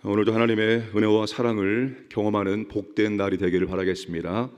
오늘도 하나님의 은혜와 사랑을 경험하는 복된 날이 되기를 바라겠습니다.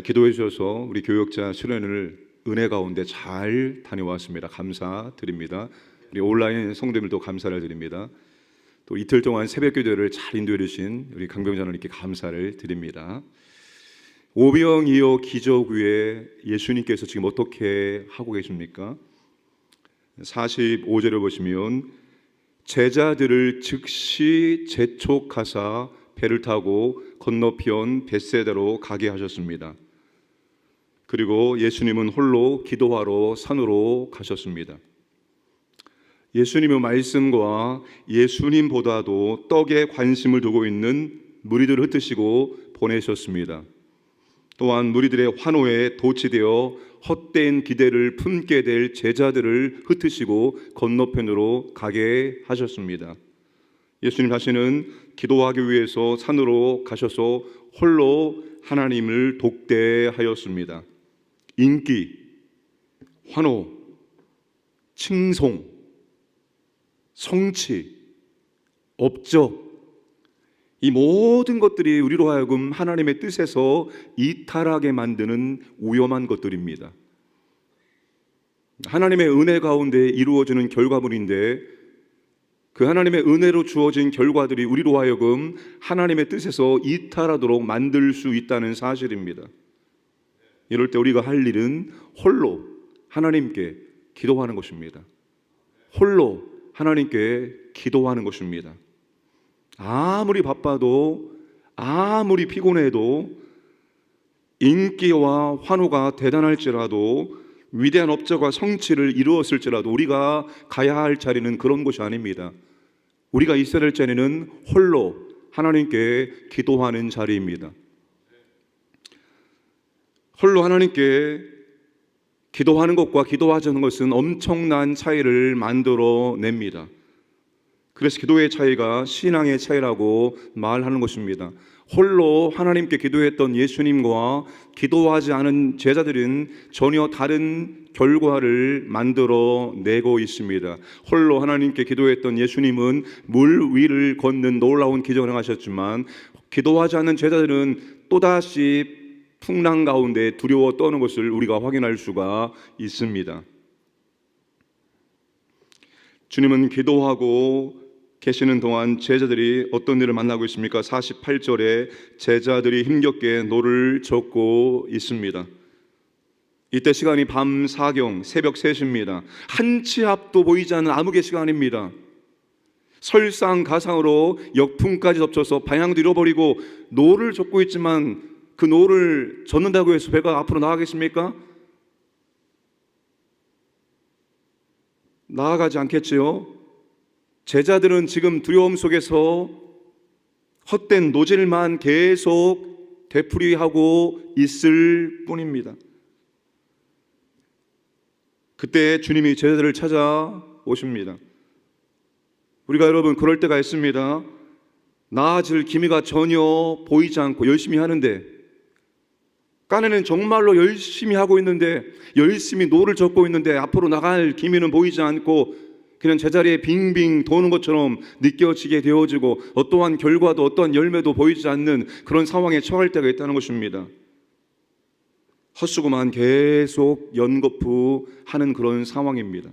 기도해 주셔서 우리 교역자 수련을 은혜 가운데 잘 다녀왔습니다. 감사드립니다. 우리 온라인 성도님들도 감사를 드립니다. 또 이틀 동안 새벽 기도를 잘 인도해 주신 우리 강병자님께 감사를 드립니다. 오병이어 기적 후에 예수님께서 지금 어떻게 하고 계십니까? 45절을 보시면 제자들을 즉시 재촉하사 배를 타고 건너편 벳세다로 가게 하셨습니다. 그리고 예수님은 홀로 기도하러 산으로 가셨습니다. 예수님의 말씀과 예수님보다도 떡에 관심을 두고 있는 무리들을 흩으시고 보내셨습니다. 또한 무리들의 환호에 도취되어 헛된 기대를 품게 될 제자들을 흩으시고 건너편으로 가게 하셨습니다. 예수님 자신은 기도하기 위해서 산으로 가셔서 홀로 하나님을 독대하였습니다. 인기, 환호, 칭송, 성취, 업적, 이 모든 것들이 우리로 하여금 하나님의 뜻에서 이탈하게 만드는 위험한 것들입니다. 하나님의 은혜 가운데 이루어지는 결과물인데 그 하나님의 은혜로 주어진 결과들이 우리로 하여금 하나님의 뜻에서 이탈하도록 만들 수 있다는 사실입니다. 이럴 때 우리가 할 일은 홀로 하나님께 기도하는 것입니다. 홀로 하나님께 기도하는 것입니다. 아무리 바빠도 아무리 피곤해도 인기와 환호가 대단할지라도 위대한 업적과 성취를 이루었을지라도 우리가 가야 할 자리는 그런 곳이 아닙니다. 우리가 있어야 될 자리는 홀로 하나님께 기도하는 자리입니다. 홀로 하나님께 기도하는 것과 기도하지 않는 것은 엄청난 차이를 만들어냅니다. 그래서 기도의 차이가 신앙의 차이라고 말하는 것입니다. 홀로 하나님께 기도했던 예수님과 기도하지 않은 제자들은 전혀 다른 결과를 만들어내고 있습니다. 홀로 하나님께 기도했던 예수님은 물 위를 걷는 놀라운 기적을 행하셨지만 기도하지 않는 제자들은 또다시 풍랑 가운데 두려워 떠는 것을 우리가 확인할 수가 있습니다. 주님은 기도하고 계시는 동안 제자들이 어떤 일을 만나고 있습니까? 48절에 제자들이 힘겹게 노를 젓고 있습니다. 이때 시간이 밤 사경 새벽 3시입니다. 한 치 앞도 보이지 않는 암흑의 시간입니다. 설상가상으로 역풍까지 덮쳐서 방향도 잃어버리고 노를 젓고 있지만 그 노를 젓는다고 해서 배가 앞으로 나가겠습니까? 나아가지 않겠지요. 제자들은 지금 두려움 속에서 헛된 노질만 계속 되풀이하고 있을 뿐입니다. 그때 주님이 제자들을 찾아오십니다. 우리가 여러분 그럴 때가 있습니다. 나아질 기미가 전혀 보이지 않고 열심히 하는데 깐에는 정말로 열심히 하고 있는데 열심히 노를 젓고 있는데 앞으로 나갈 기미는 보이지 않고 그냥 제자리에 빙빙 도는 것처럼 느껴지게 되어지고 어떠한 결과도 어떠한 열매도 보이지 않는 그런 상황에 처할 때가 있다는 것입니다. 헛수고만 계속 연거푸하는 그런 상황입니다.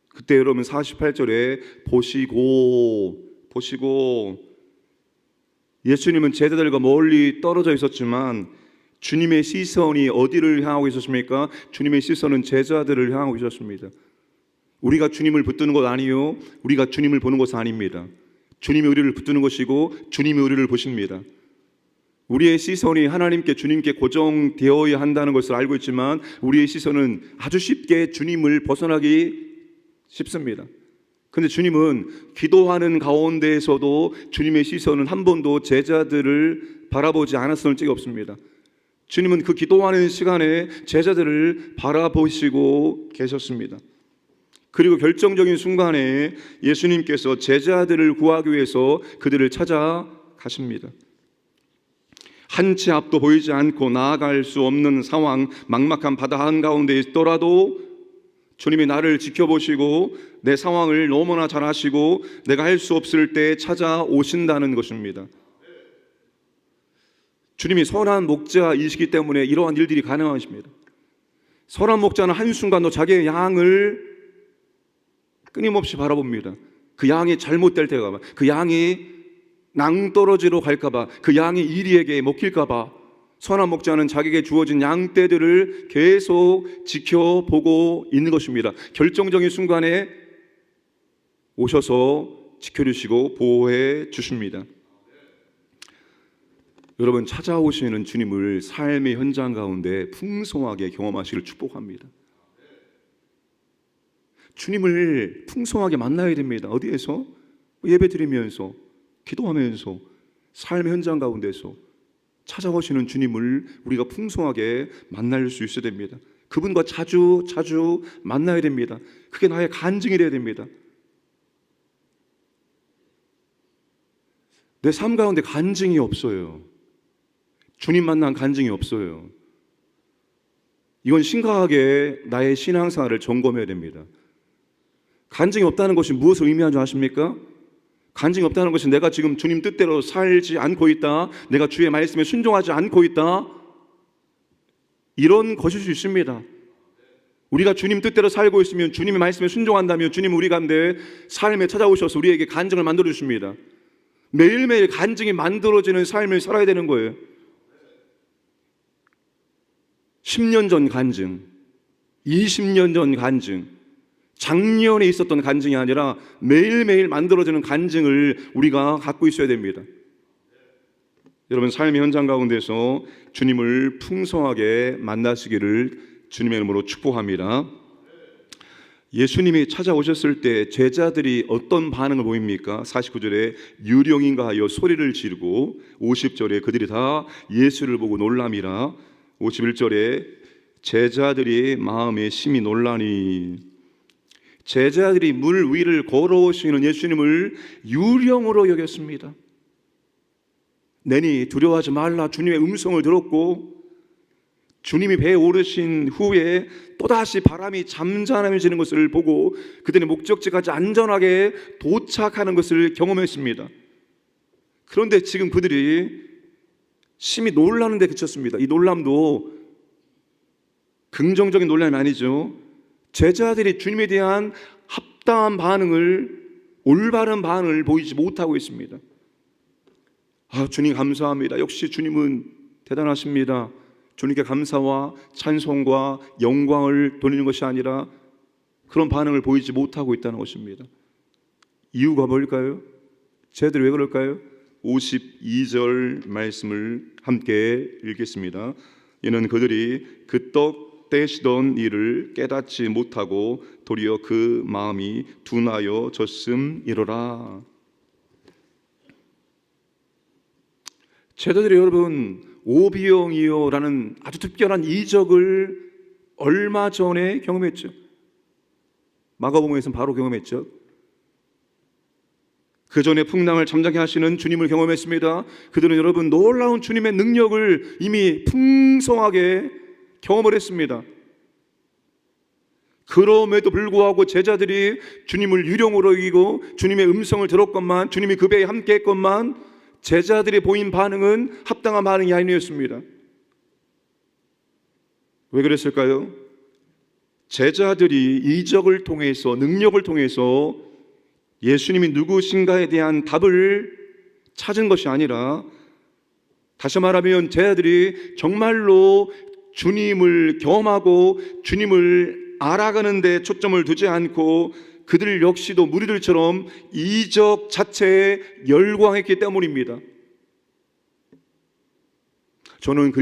그때 여러분 48절에 보시고 예수님은 제자들과 멀리 떨어져 있었지만 주님의 시선이 어디를 향하고 있었습니까? 주님의 시선은 제자들을 향하고 있었습니다. 우리가 주님을 붙드는 것 아니요, 우리가 주님을 보는 것은 아닙니다. 주님이 우리를 붙드는 것이고 주님이 우리를 보십니다. 우리의 시선이 하나님께 주님께 고정되어야 한다는 것을 알고 있지만 우리의 시선은 아주 쉽게 주님을 벗어나기 쉽습니다. 그런데 주님은 기도하는 가운데에서도 주님의 시선은 한 번도 제자들을 바라보지 않았을 적이 없습니다. 주님은 그 기도하는 시간에 제자들을 바라보시고 계셨습니다. 그리고 결정적인 순간에 예수님께서 제자들을 구하기 위해서 그들을 찾아가십니다. 한 치 앞도 보이지 않고 나아갈 수 없는 상황, 막막한 바다 한가운데 있더라도 주님이 나를 지켜보시고 내 상황을 너무나 잘 아시고 내가 할 수 없을 때 찾아오신다는 것입니다. 주님이 선한 목자이시기 때문에 이러한 일들이 가능하십니다. 선한 목자는 한순간도 자기의 양을 끊임없이 바라봅니다. 그 양이 잘못될 때가 봐, 그 양이 낭떠러지로 갈까봐, 그 양이 이리에게 먹힐까봐 선한 목자는 자기에게 주어진 양떼들을 계속 지켜보고 있는 것입니다. 결정적인 순간에 오셔서 지켜주시고 보호해 주십니다. 여러분, 찾아오시는 주님을 삶의 현장 가운데 풍성하게 경험하시기를 축복합니다. 주님을 풍성하게 만나야 됩니다. 어디에서? 예배드리면서, 기도하면서, 삶의 현장 가운데서 찾아오시는 주님을 우리가 풍성하게 만날 수 있어야 됩니다. 그분과 자주 만나야 됩니다. 그게 나의 간증이 되어야 됩니다. 내 삶 가운데 간증이 없어요. 주님 만난 간증이 없어요. 이건 심각하게 나의 신앙생활을 점검해야 됩니다. 간증이 없다는 것이 무엇을 의미하는 줄 아십니까? 간증이 없다는 것은 내가 지금 주님 뜻대로 살지 않고 있다, 내가 주의 말씀에 순종하지 않고 있다, 이런 것일 수 있습니다. 우리가 주님 뜻대로 살고 있으면, 주님의 말씀에 순종한다면 주님은 우리 가운데 삶에 찾아오셔서 우리에게 간증을 만들어 주십니다. 매일매일 간증이 만들어지는 삶을 살아야 되는 거예요. 10년 전 간증, 20년 전 간증, 작년에 있었던 간증이 아니라 매일매일 만들어지는 간증을 우리가 갖고 있어야 됩니다. 여러분, 삶의 현장 가운데서 주님을 풍성하게 만나시기를 주님의 이름으로 축복합니다. 예수님이 찾아오셨을 때 제자들이 어떤 반응을 보입니까? 49절에 유령인가 하여 소리를 지르고, 50절에 그들이 다 예수를 보고 놀람이라, 51절에 제자들이 마음에 심히 놀라니. 제자들이 물 위를 걸어오시는 예수님을 유령으로 여겼습니다. 내니 두려워하지 말라, 주님의 음성을 들었고, 주님이 배에 오르신 후에 또다시 바람이 잠잠해지는 것을 보고 그들의 목적지까지 안전하게 도착하는 것을 경험했습니다. 그런데 지금 그들이 심히 놀라는 데 그쳤습니다. 이 놀람도 긍정적인 놀람이 아니죠. 제자들이 주님에 대한 합당한 반응을, 올바른 반응을 보이지 못하고 있습니다. 주님 감사합니다. 역시 주님은 대단하십니다. 주님께 감사와 찬송과 영광을 돌리는 것이 아니라 그런 반응을 보이지 못하고 있다는 것입니다. 이유가 뭘까요? 제자들이 왜 그럴까요? 52절 말씀을 함께 읽겠습니다. 이는 그들이 그 떡 떼시던 일을 깨닫지 못하고 도리어 그 마음이 둔하여 졌음이로라. 제자들이 여러분, 오비영이요라는 아주 특별한 이적을 얼마 전에 경험했죠. 마가복음에서는 바로 경험했죠. 그 전에 풍랑을 잠잠케 하시는 주님을 경험했습니다. 그들은 여러분, 놀라운 주님의 능력을 이미 풍성하게 경험을 했습니다. 그럼에도 불구하고 제자들이 주님을 유령으로 여기고 주님의 음성을 들었건만, 주님이 그 배에 함께 했건만, 제자들이 보인 반응은 합당한 반응이 아니었습니다. 왜 그랬을까요? 제자들이 이적을 통해서, 능력을 통해서 예수님이 누구신가에 대한 답을 찾은 것이 아니라, 다시 말하면 제자들이 정말로 주님을 경험하고 주님을 알아가는 데 초점을 두지 않고 그들 역시도 무리들처럼 이적 자체에 열광했기 때문입니다. 저는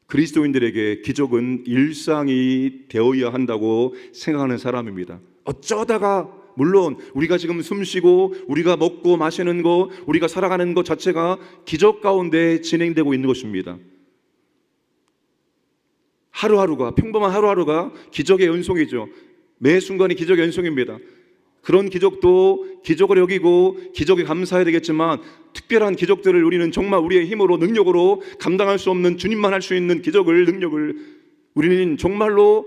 그리스도인들에게 기적은 일상이 되어야 한다고 생각하는 사람입니다. 어쩌다가, 물론 우리가 지금 숨쉬고 우리가 먹고 마시는 것, 우리가 살아가는 것 자체가 기적 가운데 진행되고 있는 것입니다. 하루하루가, 평범한 하루하루가 기적의 연속이죠. 매 순간이 기적의 연속입니다. 그런 기적도 기적을 여기고 기적에 감사해야 되겠지만, 특별한 기적들을 우리는 정말 우리의 힘으로, 능력으로 감당할 수 없는, 주님만 할 수 있는 기적을, 능력을 우리는 정말로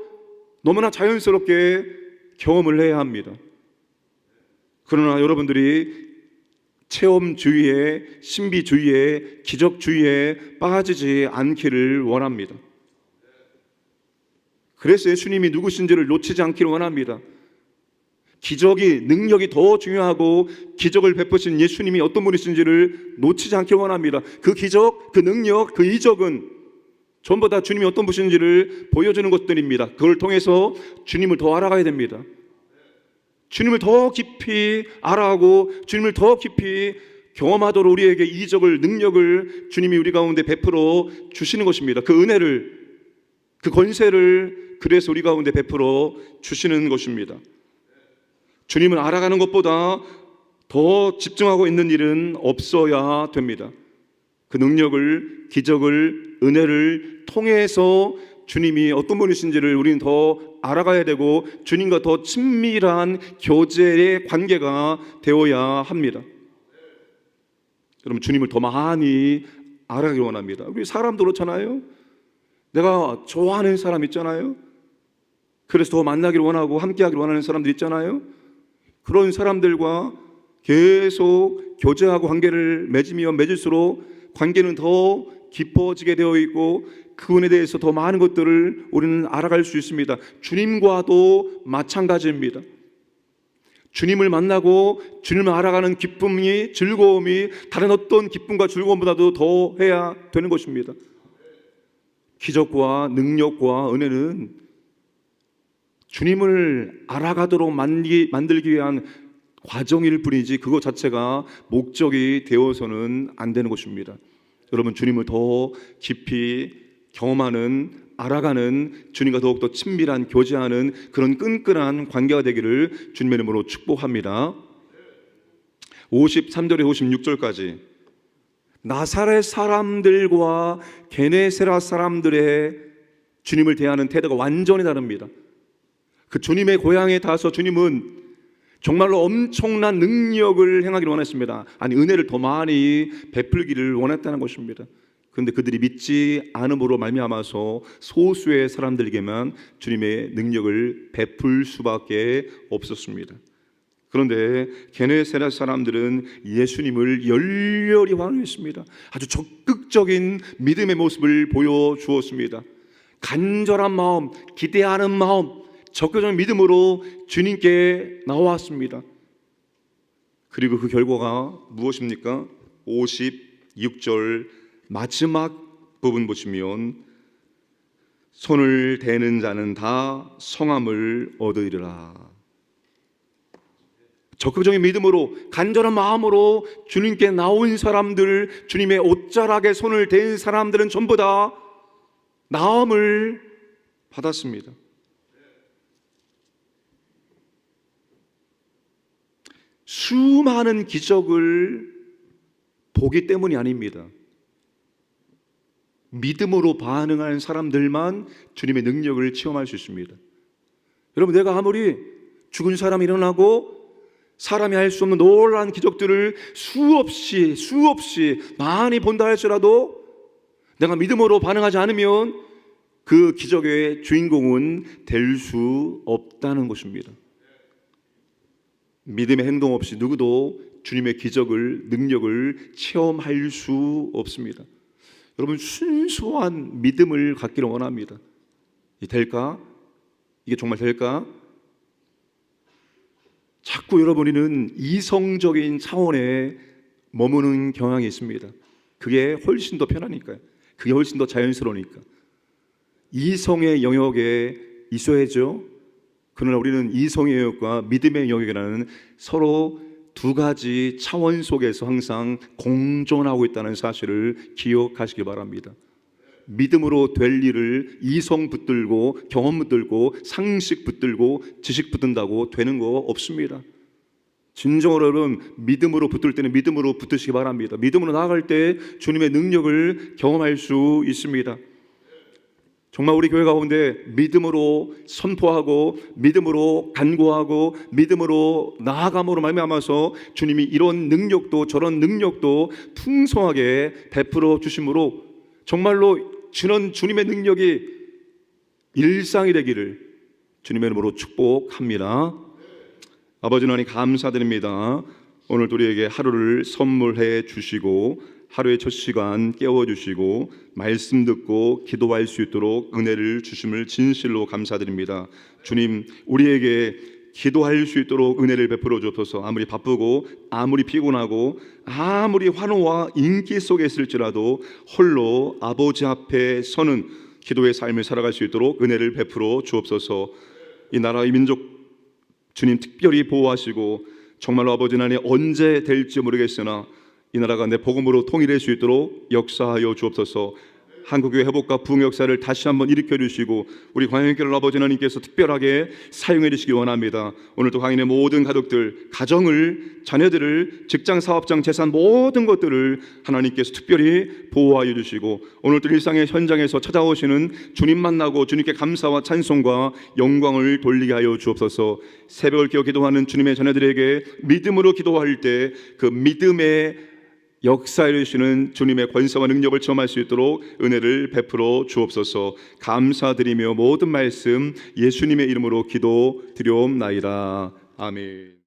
너무나 자연스럽게 경험을 해야 합니다. 그러나 여러분들이 체험주의에, 신비주의에, 기적주의에 빠지지 않기를 원합니다. 그래서 예수님이 누구신지를 놓치지 않기를 원합니다. 기적이, 능력이 더 중요하고 기적을 베푸신 예수님이 어떤 분이신지를 놓치지 않기를 원합니다. 그 기적, 그 능력, 그 이적은 전부 다 주님이 어떤 분이신지를 보여주는 것들입니다. 그걸 통해서 주님을 더 알아가야 됩니다. 주님을 더 깊이 알아가고 주님을 더 깊이 경험하도록 우리에게 이적을, 능력을 주님이 우리 가운데 베풀어 주시는 것입니다. 그 은혜를, 그 권세를 그래서 우리 가운데 베풀어 주시는 것입니다. 주님을 알아가는 것보다 더 집중하고 있는 일은 없어야 됩니다. 그 능력을, 기적을, 은혜를 통해서 주님이 어떤 분이신지를 우리는 더 알아가야 되고 주님과 더 친밀한 교제의 관계가 되어야 합니다. 여러분, 주님을 더 많이 알아가길 원합니다. 우리 사람도 그렇잖아요. 내가 좋아하는 사람 있잖아요. 그래서 더 만나기를 원하고 함께하기를 원하는 사람들 있잖아요. 그런 사람들과 계속 교제하고 관계를 맺으면 맺을수록 관계는 더 깊어지게 되어 있고 그분에 대해서 더 많은 것들을 우리는 알아갈 수 있습니다. 주님과도 마찬가지입니다. 주님을 만나고 주님을 알아가는 기쁨이, 즐거움이 다른 어떤 기쁨과 즐거움보다도 더 해야 되는 것입니다. 기적과 능력과 은혜는 주님을 알아가도록 만들기 위한 과정일 뿐이지 그것 자체가 목적이 되어서는 안 되는 것입니다. 여러분, 주님을 더 깊이 경험하는, 알아가는, 주님과 더욱더 친밀한 교제하는 그런 끈끈한 관계가 되기를 주님의 이름으로 축복합니다. 53절에 56절까지 나사렛 사람들과 게네사렛 사람들의 주님을 대하는 태도가 완전히 다릅니다. 그 주님의 고향에 닿아서 주님은 정말로 엄청난 능력을 행하기를 원했습니다. 아니, 은혜를 더 많이 베풀기를 원했다는 것입니다. 그런데 그들이 믿지 않음으로 말미암아서 소수의 사람들에게만 주님의 능력을 베풀 수밖에 없었습니다. 그런데 게네사렛 사람들은 예수님을 열렬히 환호했습니다. 아주 적극적인 믿음의 모습을 보여주었습니다. 간절한 마음, 기대하는 마음, 적극적인 믿음으로 주님께 나왔습니다. 그리고 그 결과가 무엇입니까? 56절 마지막 부분 보시면 손을 대는 자는 다 성함을 얻으리라. 적극적인 믿음으로 간절한 마음으로 주님께 나온 사람들, 주님의 옷자락에 손을 댄 사람들은 전부 다 나음을 받았습니다. 수많은 기적을 보기 때문이 아닙니다. 믿음으로 반응하는 사람들만 주님의 능력을 체험할 수 있습니다. 여러분, 내가 아무리 죽은 사람이 일어나고 사람이 할 수 없는 놀라운 기적들을 수없이 많이 본다 할지라도 내가 믿음으로 반응하지 않으면 그 기적의 주인공은 될 수 없다는 것입니다. 믿음의 행동 없이 누구도 주님의 기적을, 능력을 체험할 수 없습니다. 여러분, 순수한 믿음을 갖기를 원합니다. 될까? 이게 정말 될까? 자꾸 여러분은 이성적인 차원에 머무는 경향이 있습니다. 그게 훨씬 더 편하니까요. 그게 훨씬 더 자연스러우니까. 이성의 영역에 있어야죠. 그러나 우리는 이성의 영역과 믿음의 영역이라는 서로 두 가지 차원 속에서 항상 공존하고 있다는 사실을 기억하시기 바랍니다. 믿음으로 될 일을 이성 붙들고 경험 붙들고 상식 붙들고 지식 붙든다고 되는 거 없습니다. 진정으로 여러분, 믿음으로 붙들 때는 믿음으로 붙으시기 바랍니다. 믿음으로 나아갈 때 주님의 능력을 경험할 수 있습니다. 정말 우리 교회 가운데 믿음으로 선포하고 믿음으로 간구하고 믿음으로 나아감으로 말미암아서 주님이 이런 능력도 저런 능력도 풍성하게 베풀어 주심으로 정말로 주는 주님의 능력이 일상이 되기를, 주님의 이름으로 축복합니다. 아버지 하나님 감사드립니다. 오늘 우리에게 하루를 선물해 주시고 하루의 첫 시간 깨워주시고 말씀 듣고 기도할 수 있도록 은혜를 주심을 진실로 감사드립니다. 주님, 우리에게 기도할 수 있도록 은혜를 베풀어 주옵소서. 아무리 바쁘고 아무리 피곤하고 아무리 환호와 인기 속에 있을지라도 홀로 아버지 앞에 서는 기도의 삶을 살아갈 수 있도록 은혜를 베풀어 주옵소서. 이 나라 이 민족 주님 특별히 보호하시고 정말로 아버지 하나님 언제 될지 모르겠으나 이 나라가 내 복음으로 통일할 수 있도록 역사하여 주옵소서. 한국의 회복과 부흥 역사를 다시 한번 일으켜 주시고 우리 광양교회 아버지 하나님께서 특별하게 사용해 주시기 원합니다. 오늘도 광양의 모든 가족들, 가정을, 자녀들을, 직장, 사업장, 재산 모든 것들을 하나님께서 특별히 보호하여 주시고 오늘도 일상의 현장에서 찾아오시는 주님 만나고 주님께 감사와 찬송과 영광을 돌리게 하여 주옵소서. 새벽을 깨어 기도하는 주님의 자녀들에게 믿음으로 기도할 때 그 믿음의 역사해 주시는 주님의 권세와 능력을 체험할 수 있도록 은혜를 베풀어 주옵소서. 감사드리며 모든 말씀 예수님의 이름으로 기도드리옵나이다. 아멘.